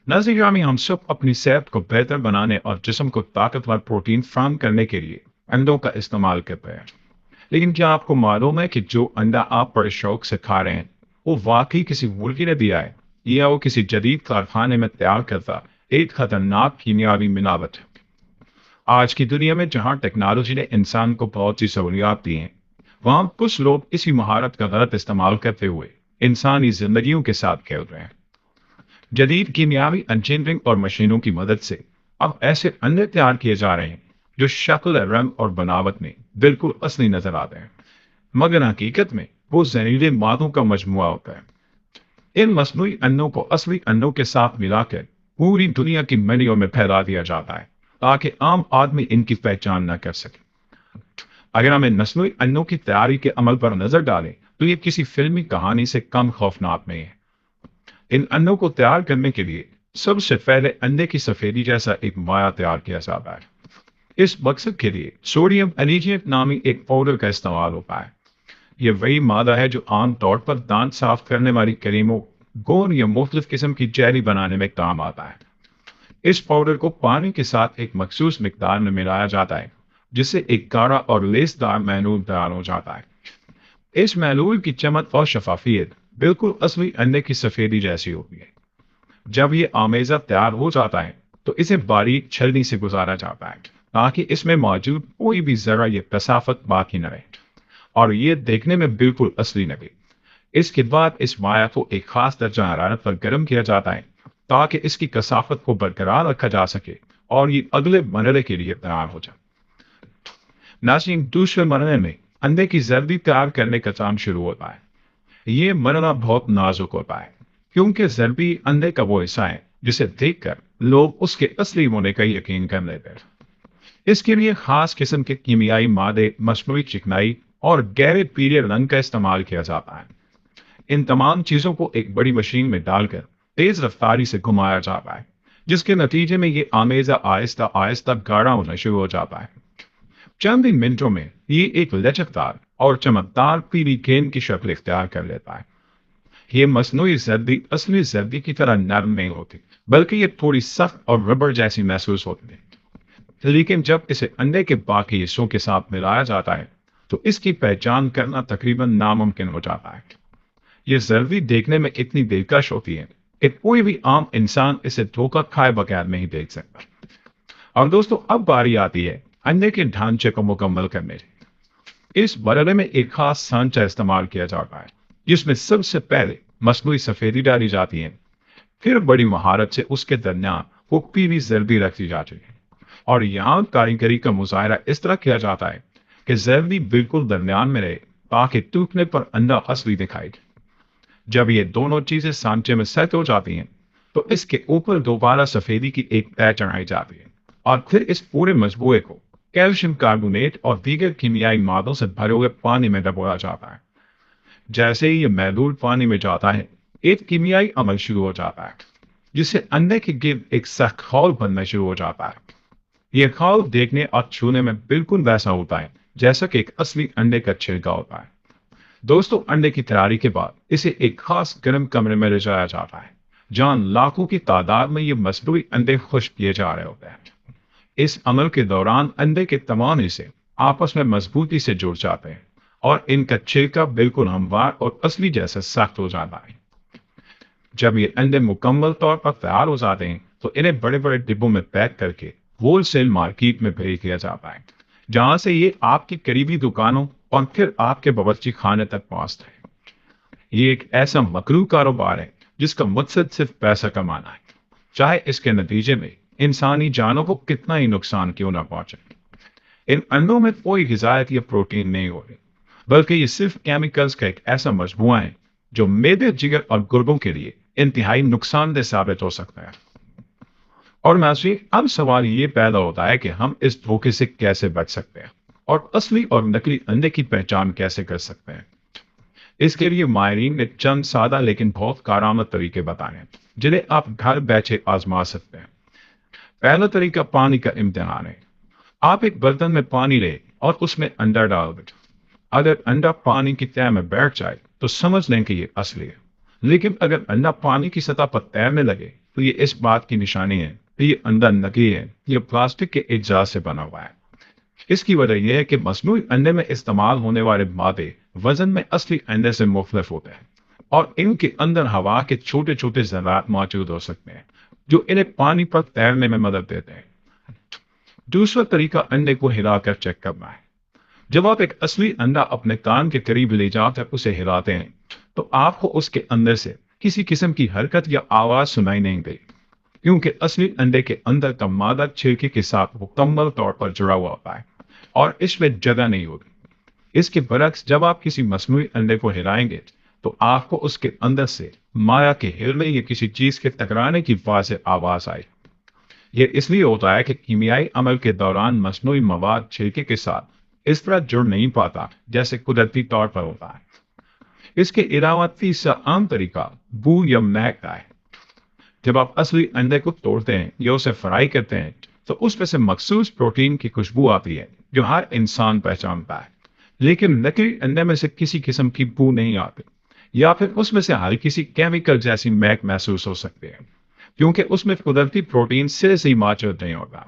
नाज़रीन, हम सब अपनी सेहत को बेहतर बनाने और जिस्म को ताकतवर प्रोटीन फराहम करने के लिए अंडों का इस्तेमाल करते हैं। लेकिन क्या आपको मालूम है कि जो अंडा आप बड़े शौक से खा रहे हैं, वो वाकई किसी मुर्गी ने दिया है या वो किसी जदीद कारखाने में तैयार करता एक खतरनाक कीमियावी मिलावट है? आज की दुनिया में जहाँ टेक्नोलॉजी ने इंसान को बहुत सी सहूलियात दी हैं, वहाँ कुछ लोग इसी महारत का गलत इस्तेमाल करते हुए इंसानी जिंदगियों के साथ खेल रहे हैं। जदीद कीमियावी इंजीनियरिंग और मशीनों की मदद से अब ऐसे अंडे तैयार किए जा रहे हैं जो शक्ल, रंग और बनावट में बिल्कुल असली नजर आते हैं, मगर हकीकत में वो जहरीले मादों का मजमुआ होता है। इन मसनूई अंडों को असली अंडों के साथ मिलाकर पूरी दुनिया की मंडियों में फैला दिया जाता है ताकि आम आदमी इनकी पहचान न कर सके। अगर हम इन मसनूई अंडों की तैयारी के अमल पर नजर डालें तो ये किसी फिल्मी कहानी से कम खौफनाक नहीं है। इन अंडों को तैयार करने के लिए सबसे पहले अंडे की सफेदी जैसा एक माया तैयार किया जाता है। इस मकसद के लिए सोडियम एलिजिएट नामी एक पाउडर का इस्तेमाल होता है। यह वही मादा है जो आमतौर पर दांत साफ करने वाली क्रीमों, गोंद या मुख्तलिफ किस्म की जेली बनाने में काम आता है। इस पाउडर को पानी के साथ एक मखसूस मिकदार में मिलाया जाता है, जिससे एक गाढ़ा और लेसदार महलूल तैयार हो जाता है। इस महलूल की चमक और शफाफियत बिल्कुल असली अंडे की सफेदी जैसी होती है। जब ये आमेजा तैयार हो जाता है तो इसे बारीक छलनी से गुजारा जाता है ताकि इसमें मौजूद कोई भी जरा ये कसाफत बाकी न रहे और ये देखने में बिल्कुल असली लगे। इसके बाद इस माया को एक खास दर्जा हरारत पर गर्म किया जाता है ताकि इसकी कसाफत को बरकरार रखा जा सके और ये अगले मरहले के लिए तैयार हो जाए। नाज़रीन, दूसरे मरहले में अंडे की जर्दी तैयार करने का काम शुरू होता है। ये मरना बहुत नाजुक होता है क्योंकि जर्दी अंडे का वो हिस्सा है जिसे देखकर लोग उसके असली होने का यकीन कर लेते हैं। इसके लिए खास किस्म के कीमियाई मादे, मस्नूई चिकनाई और गहरे पीले रंग का इस्तेमाल किया जाता है। इन तमाम चीजों को एक बड़ी मशीन में डालकर तेज रफ्तारी से घुमाया जाता है, जिसके नतीजे में ये आमेजा आहिस्ता आहिस्ता गाढ़ा होना शुरू हो जाता है। चंद ही मिनटों में ये एक लचकदार और चमकदार पीली गेंद की शक्ल इख्तियार कर लेता है। ये मसनूई जर्दी असली जर्दी की तरह नरम नहीं होती, बल्कि ये थोड़ी सख्त और रबर जैसी महसूस होती है। लेकिन जब इसे अंडे के बाकी हिस्सों के साथ मिलाया जाता है तो इसकी पहचान करना तकरीबन नामुमकिन हो जाता है। ये जर्दी देखने में इतनी दिलकश होती है कि कोई भी आम इंसान इसे धोखा खाए बगैर नहीं देख सकता। और दोस्तों, अब बारी आती है अंडे के ढांचे को मुकम्मल करने की। इस मरहले में एक खास सांचा इस्तेमाल किया जाता है जिसमें सबसे पहले मसनूई सफेदी डाली जाती है, फिर बड़ी महारत से उसके दरमियान वो पीली जर्दी रखी जाती है और यहाँ कारीगरी का मुजाहरा इस तरह किया जाता है कि जर्दी बिल्कुल दरमियान में रहे ताकि टूटने पर अंडा असली दिखाई दे। जब ये दोनों चीजें सांचे में सेट हो जाती हैं तो इसके ऊपर दोबारा सफेदी की एक तय चढ़ाई जाती है और फिर इस पूरे मजबूए को कैल्शियम कार्बोनेट और दीगर कीमियाई मादों से भरे हुए पानी में डबोया जाता है। जैसे ही ये महलूल पानी में जाता है, एक कीमियाई अमल शुरू हो जाता है जिससे अंडे के गिर्द एक सख्त खौल बनना शुरू हो जाता है। यह खौल देखने और छूने में बिल्कुल वैसा होता है जैसा कि एक असली अंडे का छिलका होता है। दोस्तों, अंडे की तैयारी के बाद इसे एक खास गर्म कमरे में ले जाया जाता है जहां लाखों की तादाद में ये मसनूई अंडे खुश्क किए जा रहे होते हैं। इस अमल के दौरान अंडे के तमाम हिस्से आपस में मजबूती से जुड़ जाते हैं और इनका छिलका बिल्कुल हमवार और असली जैसा सख्त हो जाता है। जब ये अंडे मुकम्मल तौर पर तैयार हो जाते हैं तो इन्हें बड़े बड़े डिब्बों में पैक करके होलसेल मार्केट में भेज दिया जाता है, जहां से ये आपकी करीबी दुकानों और फिर आपके बावर्ची खाने तक पहुंचता है। ये एक ऐसा मकरूह कारोबार है जिसका मकसद सिर्फ पैसा कमाना है, चाहे इसके नतीजे में इंसानी जानों को कितना ही नुकसान क्यों ना पहुंचे। इन अंडों में कोई ग़िज़ायत या प्रोटीन नहीं हो रही, बल्कि ये सिर्फ केमिकल्स का एक ऐसा मजमूआ है जो मेदे, जिगर और गुर्दों के लिए इंतहाई नुकसानदेह साबित हो सकता है। और नाज़रीन, अब सवाल ये पैदा होता है कि हम इस धोखे से कैसे बच सकते हैं और असली और नकली अंडे की पहचान कैसे कर सकते हैं। इसके लिए माहिरीन ने चंद सादा लेकिन बहुत कारआमद तरीके बताए हैं जिन्हें आप घर बैठे आजमा सकते हैं। पहला तरीका पानी का इम्तिहान है। आप एक बर्तन में पानी लें और उसमें अंडा डाल दें। अगर अंडा पानी की तह में बैठ जाए तो समझ लें कि ये असली है, लेकिन अगर अंडा पानी की सतह पर तैरने लगे تو یہ اس بات کی نشانی ہے کہ یہ انڈا نکلی ہے، یہ پلاسٹک کے اجزاء سے بنا ہوا ہے۔ اس کی وجہ یہ ہے کہ مصنوعی انڈے میں استعمال ہونے والے مادے وزن میں اصلی انڈے سے مختلف ہوتے ہیں، اور ان کے اندر ہوا کے چھوٹے چھوٹے ذرات موجود ہو سکتے ہیں جو انہیں پانی پر تیرنے میں مدد دیتے ہیں۔ دوسرا طریقہ انڈے کو ہلا کر چیک کرنا ہے۔ جب آپ ایک اصلی انڈا اپنے کان کے قریب لے جا کر اسے ہلاتے ہیں تو آپ کو اس کے اندر سے کسی قسم کی حرکت یا آواز سنائی نہیں دے، کیونکہ اصلی انڈے کے اندر کا مادہ چھلکے کے ساتھ مکمل طور پر جڑا ہوا ہوتا ہے اور اس میں جگہ نہیں ہوتی۔ اس کے برعکس جب آپ کسی مصنوعی انڈے کو ہلائیں گے تو آپ کو اس کے اندر سے مایا کے ہلنے یا کسی چیز کے ٹکرانے کی واضح آواز آئے۔ یہ اس لیے ہوتا ہے کہ کیمیائی عمل کے دوران مصنوعی مواد چھلکے کے ساتھ اس طرح جڑ نہیں پاتا جیسے قدرتی طور پر ہوتا ہے۔ اس کے علاوہ تیسرا عام طریقہ بو یا مہک کا ہے۔ جب آپ اصلی انڈے کو توڑتے ہیں یا اسے فرائی کرتے ہیں تو اس میں سے مخصوص پروٹین کی خوشبو آتی ہے جو ہر انسان پہچانتا ہے، لیکن نکلی انڈے میں سے کسی قسم کی بو نہیں آتی، یا پھر اس میں سے ہر کسی کیمیکل جیسی مہک محسوس ہو سکتی ہے، کیونکہ اس میں قدرتی پروٹین سے ہی موجود نہیں ہوتا۔